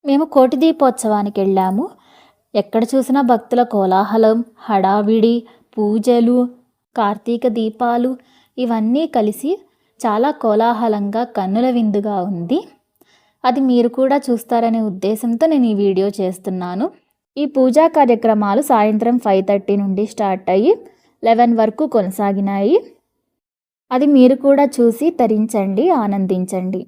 మేము కోటి దీపోత్సవానికి వెళ్ళాము. ఎక్కడ చూసినా భక్తుల కోలాహలం, హడావిడి, పూజలు, కార్తీక దీపాలు ఇవన్నీ కలిసి చాలా కోలాహలంగా కన్నుల విందుగా ఉంది. అది మీరు కూడా చూస్తారనే ఉద్దేశంతో నేను ఈ వీడియో చేస్తున్నాను. ఈ పూజా కార్యక్రమాలు సాయంత్రం 5:30 నుండి స్టార్ట్ అయ్యి 11 వరకు కొనసాగినాయి. అది మీరు కూడా చూసి తరించండి, ఆనందించండి.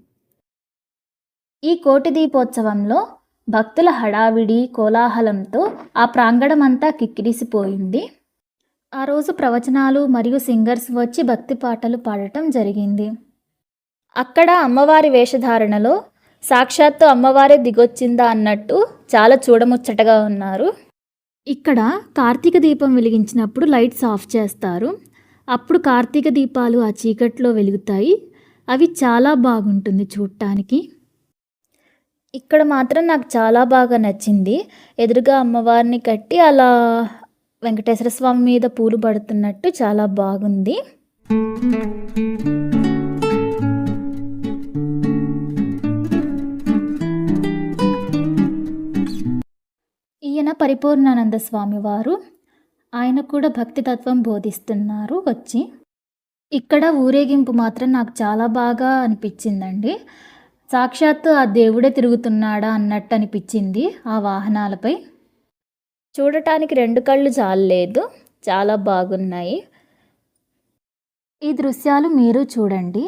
ఈ కోటి దీపోత్సవంలో భక్తుల హడావిడి, కోలాహలంతో ఆ ప్రాంగణం అంతా కిక్కిరిసిపోయింది. ఆ రోజు ప్రవచనాలు మరియు సింగర్స్ వచ్చి భక్తి పాటలు పాడటం జరిగింది. అక్కడ అమ్మవారి వేషధారణలో సాక్షాత్తు అమ్మవారే దిగొచ్చిందా అన్నట్టు చాలా చూడముచ్చటగా ఉన్నారు. ఇక్కడ కార్తీక దీపం వెలిగించినప్పుడు లైట్స్ ఆఫ్ చేస్తారు. అప్పుడు కార్తీక దీపాలు ఆ చీకట్లో వెలుగుతాయి. అవి చాలా బాగుంటుంది చూడటానికి. ఇక్కడ మాత్రం నాకు చాలా బాగా నచ్చింది. ఎదురుగా అమ్మవారిని కట్టి అలా వెంకటేశ్వర స్వామి మీద పూలు పడుతున్నట్టు చాలా బాగుంది. ఈయన పరిపూర్ణానంద స్వామి వారు. ఆయన కూడా భక్తి తత్వం బోధిస్తున్నారు వచ్చి. ఇక్కడ ఊరేగింపు మాత్రం నాకు చాలా బాగా అనిపించిందండి. సాక్షాత్తు ఆ దేవుడే తిరుగుతున్నాడా అన్నట్టు అనిపించింది ఆ వాహనాలపై. చూడటానికి 2 కళ్ళు చాలలేదు, చాలా బాగున్నాయి. ఈ దృశ్యాలు మీరు చూడండి.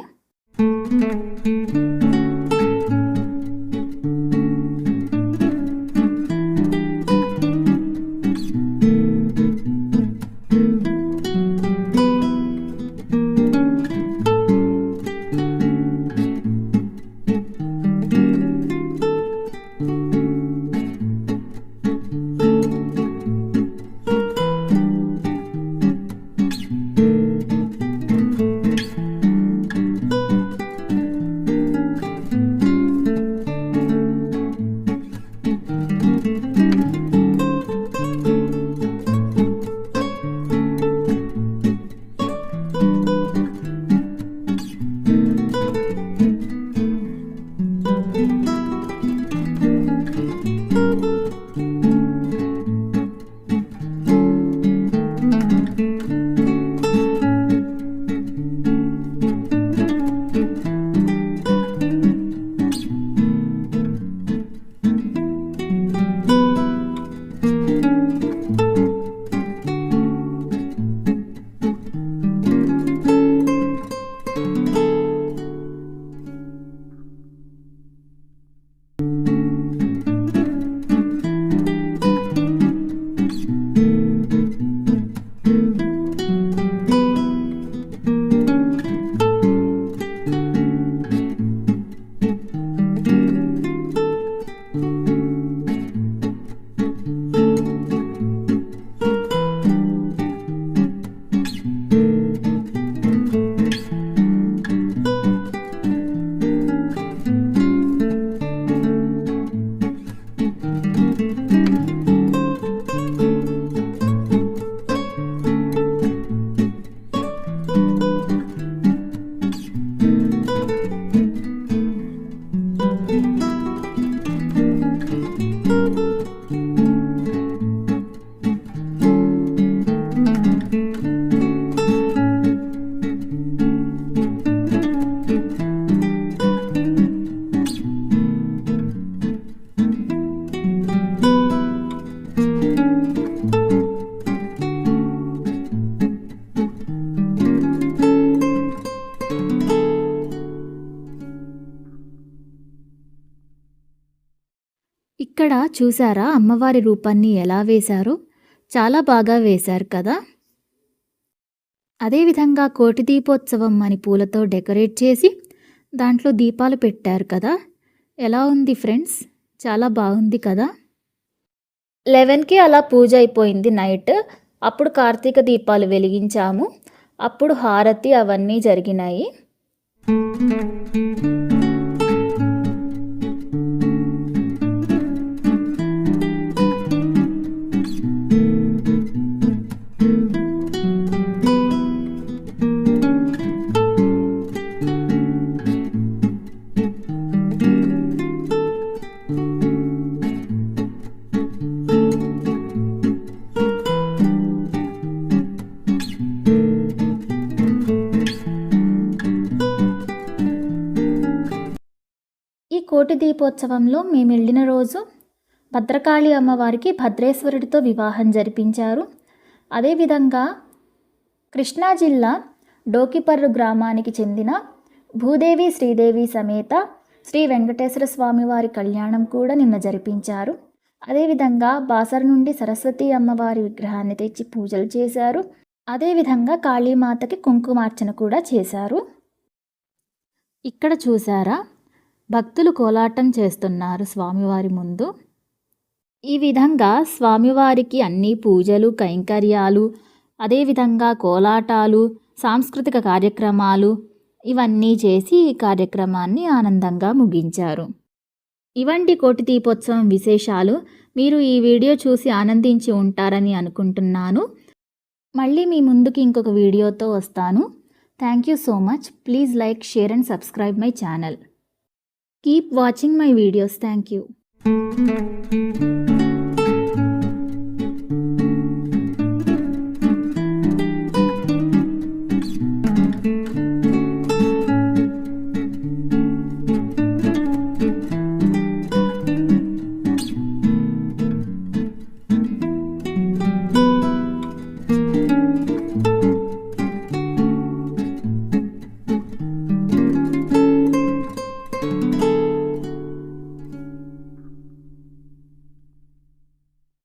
ఇక్కడ చూసారా అమ్మవారి రూపాన్ని ఎలా వేశారో? చాలా బాగా వేశారు కదా. అదేవిధంగా కోటి దీపోత్సవం అని పూలతో డెకరేట్ చేసి దాంట్లో దీపాలు పెట్టారు కదా. ఎలా ఉంది ఫ్రెండ్స్? చాలా బాగుంది కదా. 11కి అలా పూజ అయిపోయింది నైట్. అప్పుడు కార్తీక దీపాలు వెలిగించాము. అప్పుడు హారతి అవన్నీ జరిగినాయి. కోటి దీపోత్సవంలో మేము వెళ్ళిన రోజు భద్రకాళి అమ్మవారికి భద్రేశ్వరుడితో వివాహం జరిపించారు. అదేవిధంగా కృష్ణా జిల్లా డోకిపర్రు గ్రామానికి చెందిన భూదేవి శ్రీదేవి సమేత శ్రీ వెంకటేశ్వర స్వామివారి కళ్యాణం కూడా నిన్న జరిపించారు. అదేవిధంగా బాసర నుండి సరస్వతి అమ్మవారి విగ్రహాన్ని తెచ్చి పూజలు చేశారు. అదేవిధంగా కాళీమాతకి కుంకుమార్చన కూడా చేశారు. ఇక్కడ చూసారా, భక్తులు కోలాటం చేస్తున్నారు స్వామివారి ముందు. ఈ విధంగా స్వామివారికి అన్ని పూజలు, కైంకర్యాలు, అదేవిధంగా కోలాటాలు, సాంస్కృతిక కార్యక్రమాలు ఇవన్నీ చేసి ఈ కార్యక్రమాన్ని ఆనందంగా ముగించారు. ఇవంటి కోటి దీపోత్సవం విశేషాలు. మీరు ఈ వీడియో చూసి ఆనందించి ఉంటారని అనుకుంటున్నాను. మళ్ళీ మీ ముందుకి ఇంకొక వీడియోతో వస్తాను. Thank you so much. Please like, share and subscribe my channel. Keep watching my videos. Thank you.